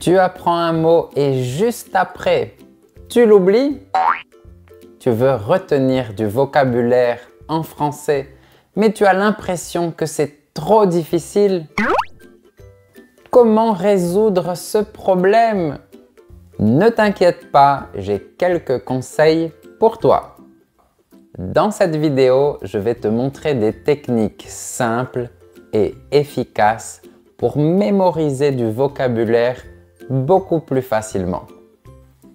Tu apprends un mot et juste après, tu l'oublies? Tu veux retenir du vocabulaire en français, mais tu as l'impression que c'est trop difficile? Comment résoudre ce problème? Ne t'inquiète pas, j'ai quelques conseils pour toi. Dans cette vidéo, je vais te montrer des techniques simples et efficaces pour mémoriser du vocabulaire beaucoup plus facilement.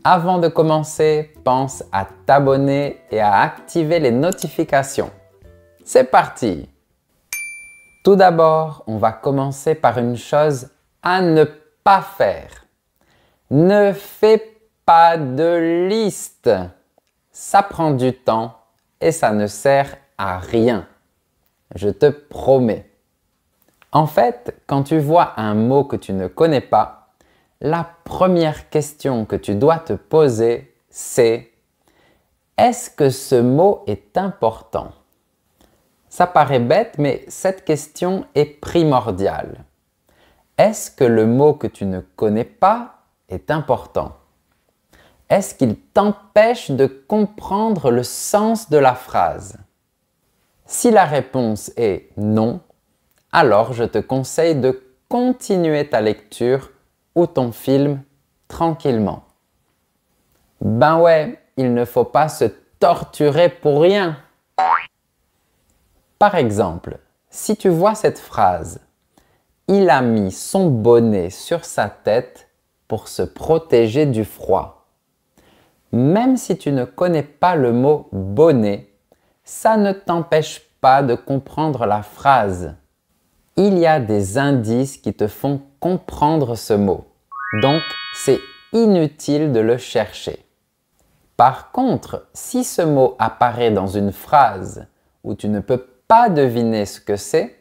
Avant de commencer, pense à t'abonner et à activer les notifications. C'est parti! Tout d'abord, on va commencer par une chose à ne pas faire. Ne fais pas de liste. Ça prend du temps et ça ne sert à rien. Je te promets. En fait, quand tu vois un mot que tu ne connais pas, la première question que tu dois te poser, c'est: est-ce que ce mot est important? Ça paraît bête, mais cette question est primordiale. Est-ce que le mot que tu ne connais pas est important? Est-ce qu'il t'empêche de comprendre le sens de la phrase? Si la réponse est non, alors je te conseille de continuer ta lecture ou ton film tranquillement. Ben ouais, il ne faut pas se torturer pour rien. Par exemple, si tu vois cette phrase « Il a mis son bonnet sur sa tête pour se protéger du froid ». Même si tu ne connais pas le mot « bonnet », ça ne t'empêche pas de comprendre la phrase. Il y a des indices qui te font comprendre ce mot, donc c'est inutile de le chercher. Par contre, si ce mot apparaît dans une phrase où tu ne peux pas deviner ce que c'est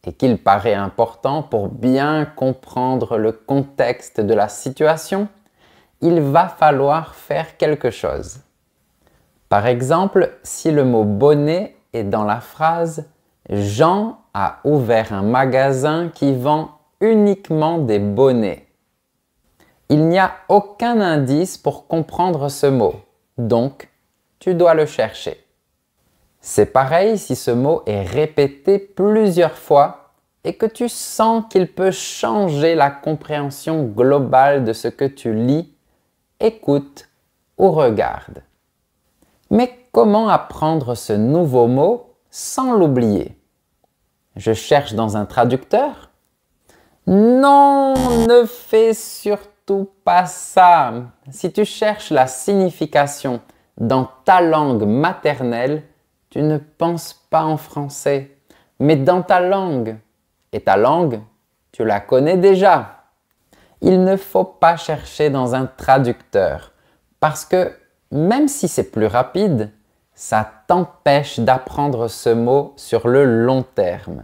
et qu'il paraît important pour bien comprendre le contexte de la situation, il va falloir faire quelque chose. Par exemple, si le mot bonnet est dans la phrase « Jean a ouvert un magasin qui vend uniquement des bonnets ». Il n'y a aucun indice pour comprendre ce mot, donc tu dois le chercher. C'est pareil si ce mot est répété plusieurs fois et que tu sens qu'il peut changer la compréhension globale de ce que tu lis, écoute ou regarde. Mais comment apprendre ce nouveau mot sans l'oublier? Je cherche dans un traducteur? Non, ne fais surtout pas ça. Si tu cherches la signification dans ta langue maternelle, tu ne penses pas en français, mais dans ta langue. Et ta langue, tu la connais déjà. Il ne faut pas chercher dans un traducteur, parce que même si c'est plus rapide, ça t'empêche d'apprendre ce mot sur le long terme.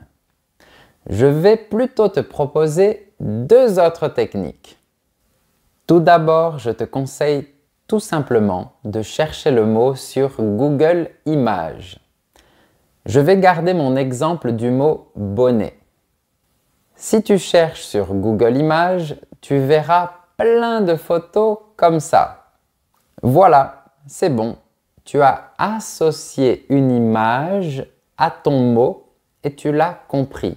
Je vais plutôt te proposer deux autres techniques. Tout d'abord, je te conseille tout simplement de chercher le mot sur Google Images. Je vais garder mon exemple du mot bonnet. Si tu cherches sur Google Images, tu verras plein de photos comme ça. Voilà, c'est bon. Tu as associé une image à ton mot et tu l'as compris.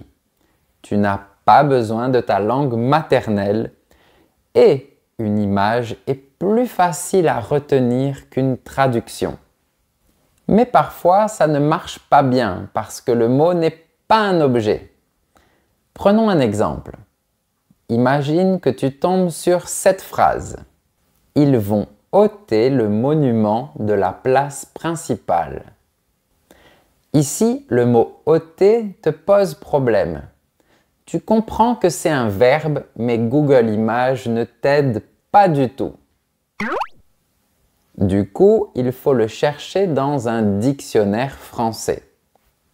Tu n'as pas besoin de ta langue maternelle et une image est plus facile à retenir qu'une traduction. Mais parfois, ça ne marche pas bien parce que le mot n'est pas un objet. Prenons un exemple. Imagine que tu tombes sur cette phrase. Ils vont ôter le monument de la place principale. Ici, le mot ôter te pose problème. Tu comprends que c'est un verbe, mais Google Images ne t'aide pas du tout. Du coup, il faut le chercher dans un dictionnaire français.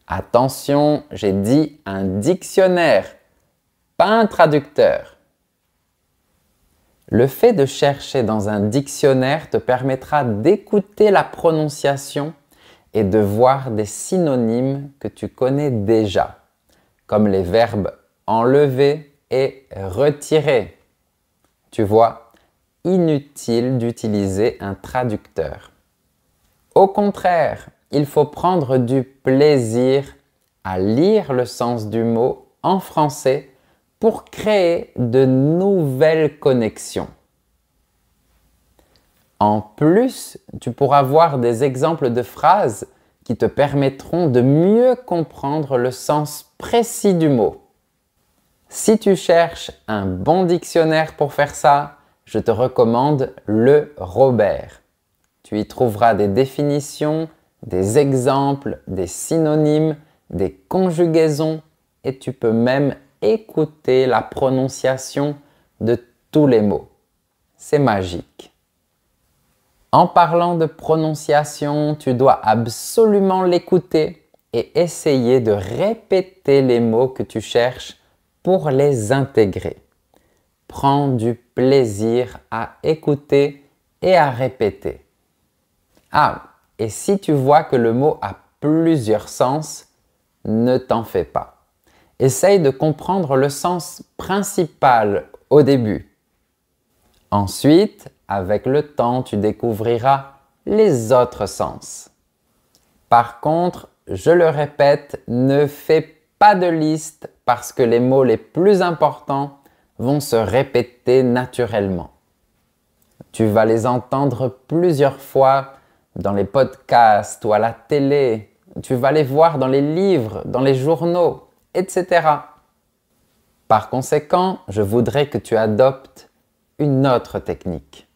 Attention, j'ai dit un dictionnaire, pas un traducteur. Le fait de chercher dans un dictionnaire te permettra d'écouter la prononciation et de voir des synonymes que tu connais déjà, comme les verbes enlever et retirer. Tu vois, inutile d'utiliser un traducteur. Au contraire, il faut prendre du plaisir à lire le sens du mot en français pour créer de nouvelles connexions. En plus, tu pourras voir des exemples de phrases qui te permettront de mieux comprendre le sens précis du mot. Si tu cherches un bon dictionnaire pour faire ça, je te recommande le Robert. Tu y trouveras des définitions, des exemples, des synonymes, des conjugaisons et tu peux même écouter la prononciation de tous les mots. C'est magique. En parlant de prononciation, tu dois absolument l'écouter et essayer de répéter les mots que tu cherches pour les intégrer. Prends du plaisir à écouter et à répéter. Ah, et si tu vois que le mot a plusieurs sens, ne t'en fais pas. Essaye de comprendre le sens principal au début. Ensuite, avec le temps, tu découvriras les autres sens. Par contre, je le répète, ne fais pas de liste parce que les mots les plus importants vont se répéter naturellement. Tu vas les entendre plusieurs fois dans les podcasts ou à la télé. Tu vas les voir dans les livres, dans les journaux, etc. Par conséquent, je voudrais que tu adoptes une autre technique.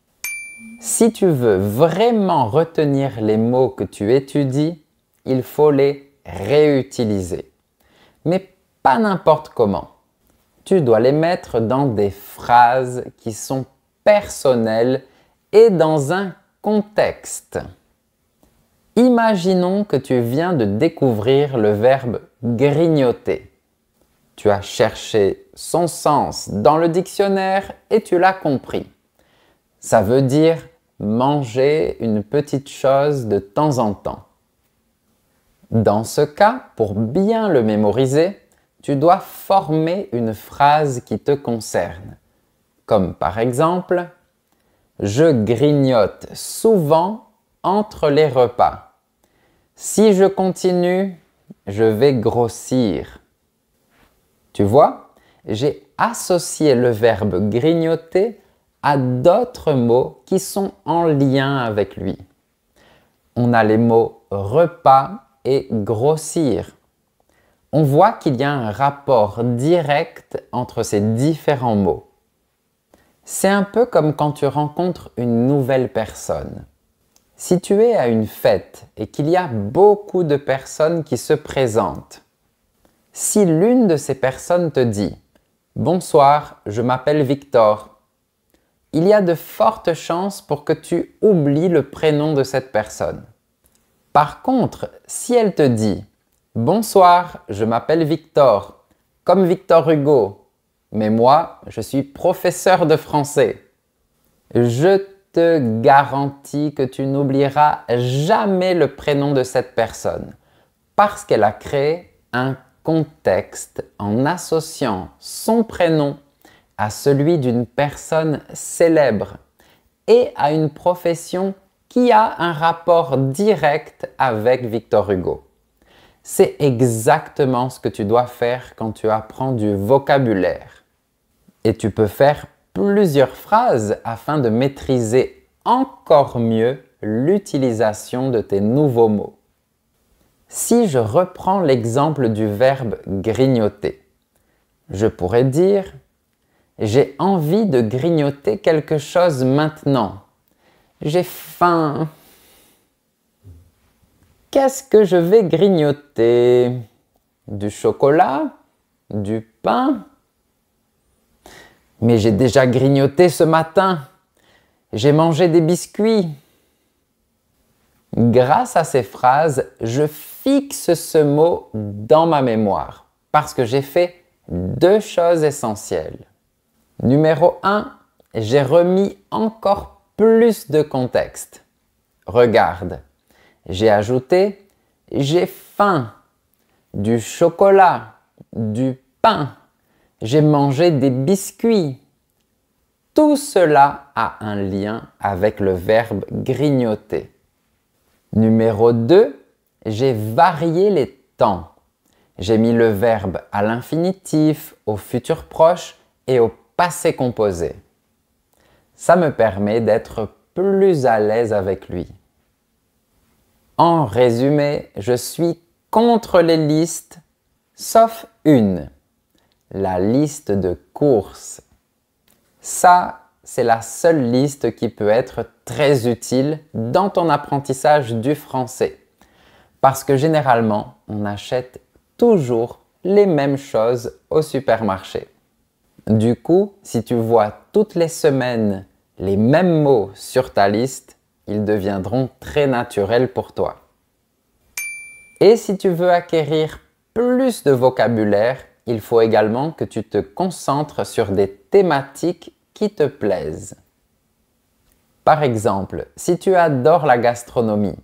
Si tu veux vraiment retenir les mots que tu étudies, il faut les réutiliser. Mais pas n'importe comment. Tu dois les mettre dans des phrases qui sont personnelles et dans un contexte. Imaginons que tu viens de découvrir le verbe grignoter. Tu as cherché son sens dans le dictionnaire et tu l'as compris. Ça veut dire manger une petite chose de temps en temps. Dans ce cas, pour bien le mémoriser, tu dois former une phrase qui te concerne. Comme par exemple, je grignote souvent entre les repas. Si je continue, je vais grossir. Tu vois, j'ai associé le verbe grignoter à d'autres mots qui sont en lien avec lui. On a les mots repas et grossir. On voit qu'il y a un rapport direct entre ces différents mots. C'est un peu comme quand tu rencontres une nouvelle personne. Si tu es à une fête et qu'il y a beaucoup de personnes qui se présentent, si l'une de ces personnes te dit « Bonsoir, je m'appelle Victor », il y a de fortes chances pour que tu oublies le prénom de cette personne. Par contre, si elle te dit « Bonsoir, je m'appelle Victor », comme Victor Hugo, mais moi, je suis professeur de français, je te garantis que tu n'oublieras jamais le prénom de cette personne parce qu'elle a créé un contexte en associant son prénom à celui d'une personne célèbre et à une profession qui a un rapport direct avec Victor Hugo. C'est exactement ce que tu dois faire quand tu apprends du vocabulaire. Et tu peux faire plusieurs phrases afin de maîtriser encore mieux l'utilisation de tes nouveaux mots. Si je reprends l'exemple du verbe grignoter, je pourrais dire « J'ai envie de grignoter quelque chose maintenant. J'ai faim. Qu'est-ce que je vais grignoter? Du chocolat? Du pain? Mais j'ai déjà grignoté ce matin. J'ai mangé des biscuits. » Grâce à ces phrases, je fixe ce mot dans ma mémoire parce que j'ai fait deux choses essentielles. Numéro 1, j'ai remis encore plus de contexte. Regarde, j'ai ajouté « j'ai faim », du chocolat, du pain, j'ai mangé des biscuits. Tout cela a un lien avec le verbe grignoter. Numéro 2, j'ai varié les temps. J'ai mis le verbe à l'infinitif, au futur proche et au passé composé. Ça me permet d'être plus à l'aise avec lui. En résumé, je suis contre les listes, sauf une, la liste de courses. Ça, c'est la seule liste qui peut être très utile dans ton apprentissage du français. Parce que généralement, on achète toujours les mêmes choses au supermarché. Du coup, si tu vois toutes les semaines les mêmes mots sur ta liste, ils deviendront très naturels pour toi. Et si tu veux acquérir plus de vocabulaire, il faut également que tu te concentres sur des thématiques qui te plaisent. Par exemple, si tu adores la gastronomie,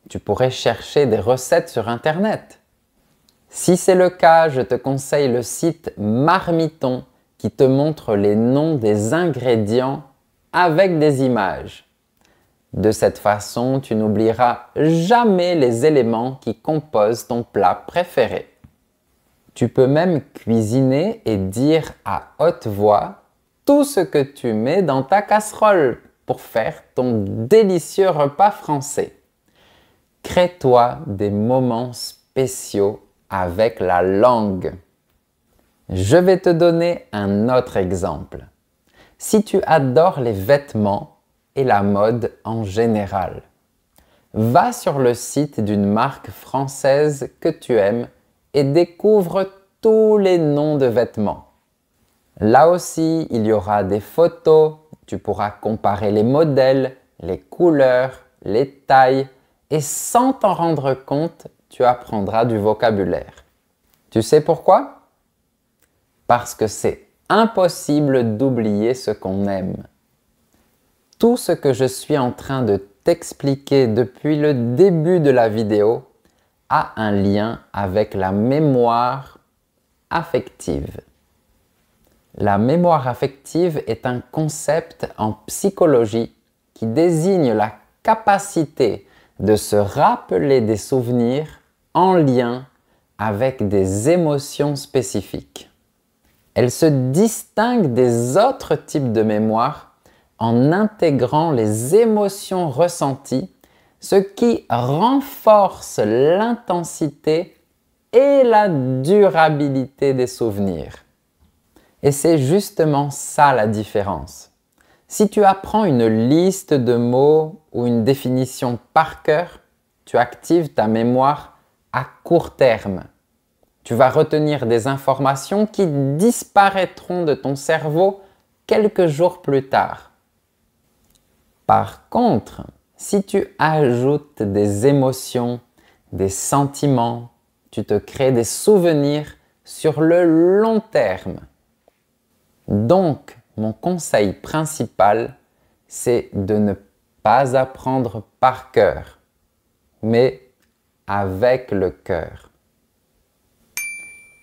tu pourrais chercher des recettes sur Internet. Si c'est le cas, je te conseille le site Marmiton qui te montre les noms des ingrédients avec des images. De cette façon, tu n'oublieras jamais les éléments qui composent ton plat préféré. Tu peux même cuisiner et dire à haute voix tout ce que tu mets dans ta casserole pour faire ton délicieux repas français. Crée-toi des moments spéciaux avec la langue. Je vais te donner un autre exemple. Si tu adores les vêtements et la mode en général, va sur le site d'une marque française que tu aimes et découvre tous les noms de vêtements. Là aussi, il y aura des photos, tu pourras comparer les modèles, les couleurs, les tailles et sans t'en rendre compte, tu apprendras du vocabulaire. Tu sais pourquoi? Parce que c'est impossible d'oublier ce qu'on aime. Tout ce que je suis en train de t'expliquer depuis le début de la vidéo a un lien avec la mémoire affective. La mémoire affective est un concept en psychologie qui désigne la capacité de se rappeler des souvenirs en lien avec des émotions spécifiques. Elle se distingue des autres types de mémoire en intégrant les émotions ressenties, ce qui renforce l'intensité et la durabilité des souvenirs. Et c'est justement ça la différence. Si tu apprends une liste de mots ou une définition par cœur, tu actives ta mémoire à court terme. Tu vas retenir des informations qui disparaîtront de ton cerveau quelques jours plus tard. Par contre, si tu ajoutes des émotions, des sentiments, tu te crées des souvenirs sur le long terme. Donc, mon conseil principal, c'est de ne pas apprendre par cœur, mais avec le cœur.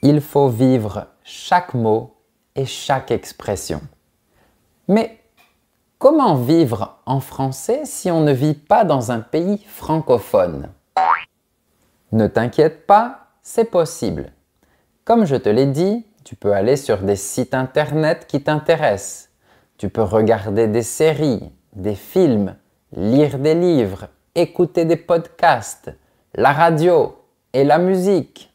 Il faut vivre chaque mot et chaque expression. Mais comment vivre en français si on ne vit pas dans un pays francophone? Ne t'inquiète pas, c'est possible. Comme je te l'ai dit, tu peux aller sur des sites internet qui t'intéressent. Tu peux regarder des séries, des films, lire des livres, écouter des podcasts, la radio et la musique.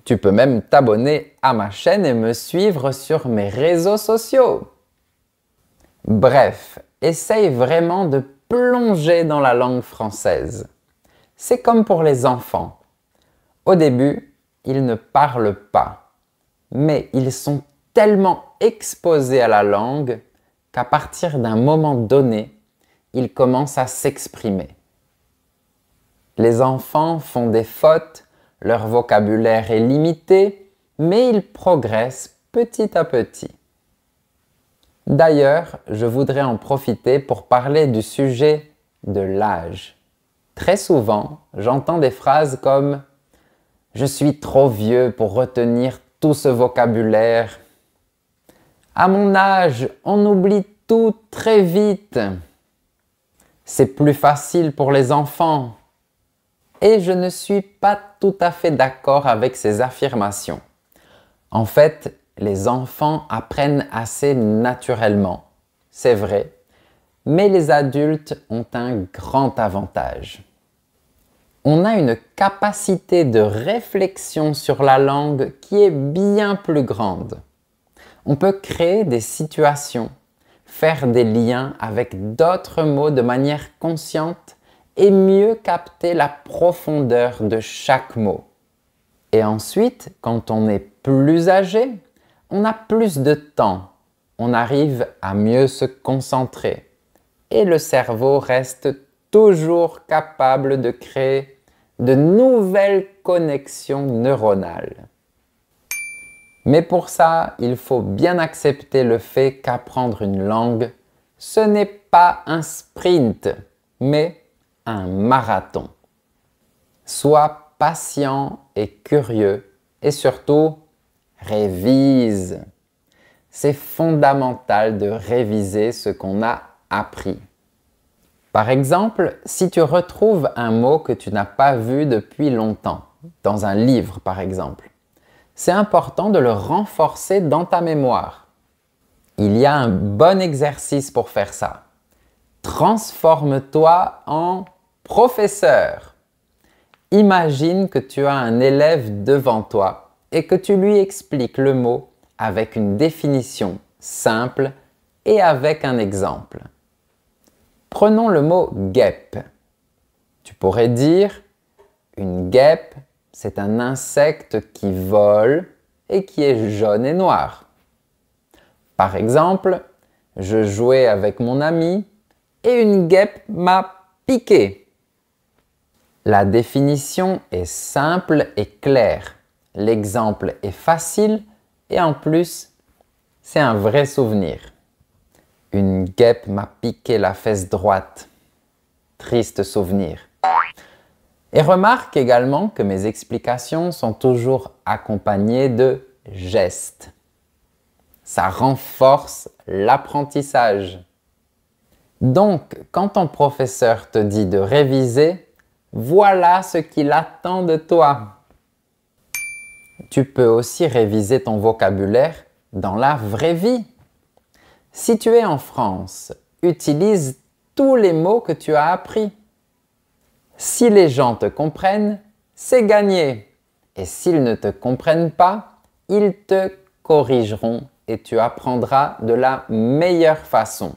Tu peux même t'abonner à ma chaîne et me suivre sur mes réseaux sociaux. Bref, essaye vraiment de plonger dans la langue française. C'est comme pour les enfants. Au début, ils ne parlent pas, mais ils sont tellement exposés à la langue qu'à partir d'un moment donné, ils commencent à s'exprimer. Les enfants font des fautes, leur vocabulaire est limité, mais ils progressent petit à petit. D'ailleurs, je voudrais en profiter pour parler du sujet de l'âge. Très souvent, j'entends des phrases comme « Je suis trop vieux pour retenir tout ce vocabulaire ». À mon âge, on oublie tout très vite. C'est plus facile pour les enfants. Et je ne suis pas tout à fait d'accord avec ces affirmations. En fait, les enfants apprennent assez naturellement, c'est vrai, mais les adultes ont un grand avantage. On a une capacité de réflexion sur la langue qui est bien plus grande. On peut créer des situations, faire des liens avec d'autres mots de manière consciente et mieux capter la profondeur de chaque mot. Et ensuite, quand on est plus âgé, on a plus de temps, on arrive à mieux se concentrer et le cerveau reste toujours capable de créer de nouvelles connexions neuronales. Mais pour ça, il faut bien accepter le fait qu'apprendre une langue, ce n'est pas un sprint, mais un marathon. Sois patient et curieux et surtout, révise. C'est fondamental de réviser ce qu'on a appris. Par exemple, si tu retrouves un mot que tu n'as pas vu depuis longtemps, dans un livre par exemple, c'est important de le renforcer dans ta mémoire. Il y a un bon exercice pour faire ça. Transforme-toi en professeur. Imagine que tu as un élève devant toi et que tu lui expliques le mot avec une définition simple et avec un exemple. Prenons le mot guêpe. Tu pourrais dire une guêpe, c'est un insecte qui vole et qui est jaune et noir. Par exemple, je jouais avec mon ami et une guêpe m'a piqué. La définition est simple et claire. L'exemple est facile et en plus, c'est un vrai souvenir. Une guêpe m'a piqué la fesse droite. Triste souvenir. Et remarque également que mes explications sont toujours accompagnées de gestes. Ça renforce l'apprentissage. Donc, quand ton professeur te dit de réviser, voilà ce qu'il attend de toi. Tu peux aussi réviser ton vocabulaire dans la vraie vie. Si tu es en France, utilise tous les mots que tu as appris. Si les gens te comprennent, c'est gagné. Et s'ils ne te comprennent pas, ils te corrigeront et tu apprendras de la meilleure façon,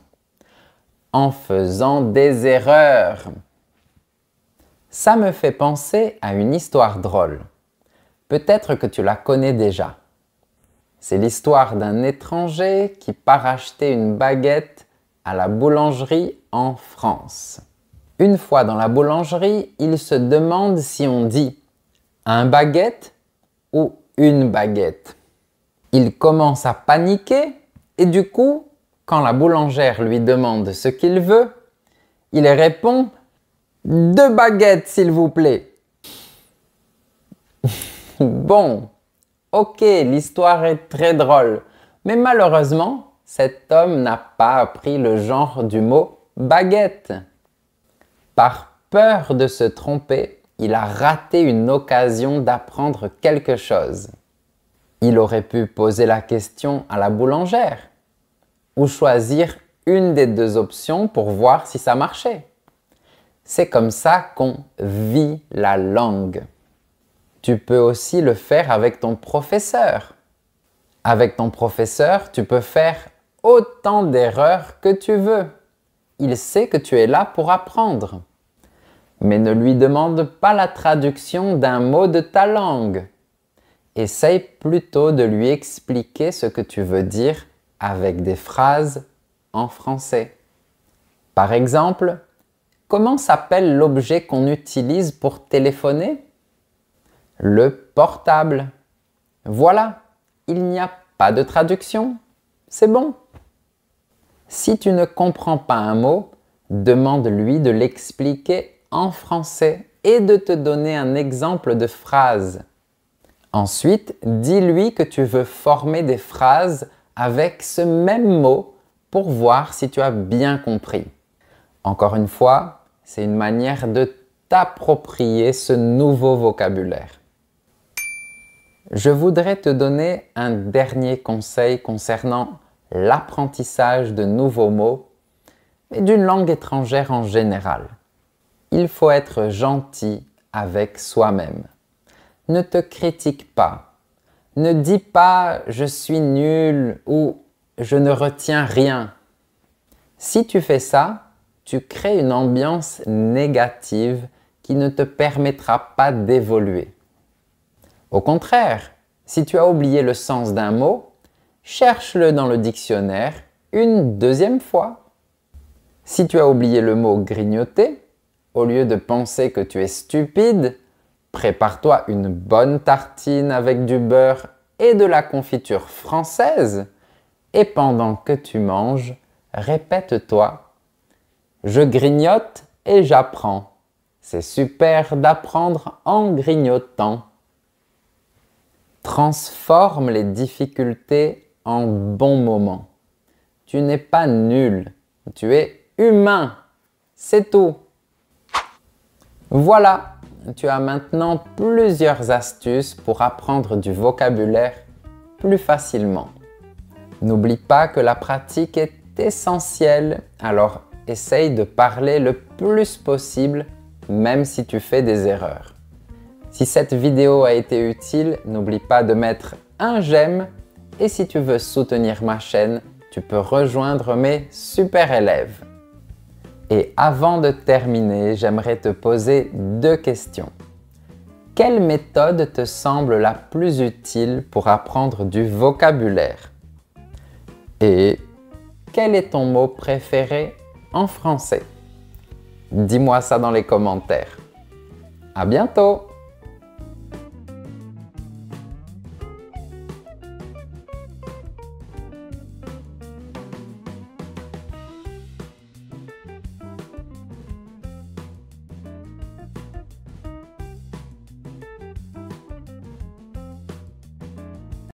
en faisant des erreurs. Ça me fait penser à une histoire drôle. Peut-être que tu la connais déjà. C'est l'histoire d'un étranger qui part acheter une baguette à la boulangerie en France. Une fois dans la boulangerie, il se demande si on dit un baguette ou une baguette. Il commence à paniquer et du coup, quand la boulangère lui demande ce qu'il veut, il répond « 2 baguettes s'il vous plaît ». Bon, ok, l'histoire est très drôle, mais malheureusement, cet homme n'a pas appris le genre du mot « baguette ». Par peur de se tromper, il a raté une occasion d'apprendre quelque chose. Il aurait pu poser la question à la boulangère ou choisir une des 2 options pour voir si ça marchait. C'est comme ça qu'on vit la langue. Tu peux aussi le faire avec ton professeur. Avec ton professeur, tu peux faire autant d'erreurs que tu veux. Il sait que tu es là pour apprendre. Mais ne lui demande pas la traduction d'un mot de ta langue. Essaye plutôt de lui expliquer ce que tu veux dire avec des phrases en français. Par exemple, comment s'appelle l'objet qu'on utilise pour téléphoner? Le portable. Voilà, il n'y a pas de traduction. C'est bon. Si tu ne comprends pas un mot, demande-lui de l'expliquer en français et de te donner un exemple de phrase. Ensuite, dis-lui que tu veux former des phrases avec ce même mot pour voir si tu as bien compris. Encore une fois, c'est une manière de t'approprier ce nouveau vocabulaire. Je voudrais te donner un dernier conseil concernant l'apprentissage de nouveaux mots et d'une langue étrangère en général. Il faut être gentil avec soi-même. Ne te critique pas. Ne dis pas « je suis nul » ou « je ne retiens rien ». Si tu fais ça, tu crées une ambiance négative qui ne te permettra pas d'évoluer. Au contraire, si tu as oublié le sens d'un mot, cherche-le dans le dictionnaire une deuxième fois. Si tu as oublié le mot grignoter, au lieu de penser que tu es stupide, prépare-toi une bonne tartine avec du beurre et de la confiture française et pendant que tu manges, répète-toi « Je grignote et j'apprends. C'est super d'apprendre en grignotant. » Transforme les difficultés en bons moments. Tu n'es pas nul, tu es humain. C'est tout. Voilà, tu as maintenant plusieurs astuces pour apprendre du vocabulaire plus facilement. N'oublie pas que la pratique est essentielle, alors essaye de parler le plus possible, même si tu fais des erreurs. Si cette vidéo a été utile, n'oublie pas de mettre un j'aime et si tu veux soutenir ma chaîne, tu peux rejoindre mes super élèves. Et avant de terminer, j'aimerais te poser deux questions. Quelle méthode te semble la plus utile pour apprendre du vocabulaire? Et quel est ton mot préféré en français? Dis-moi ça dans les commentaires. À bientôt!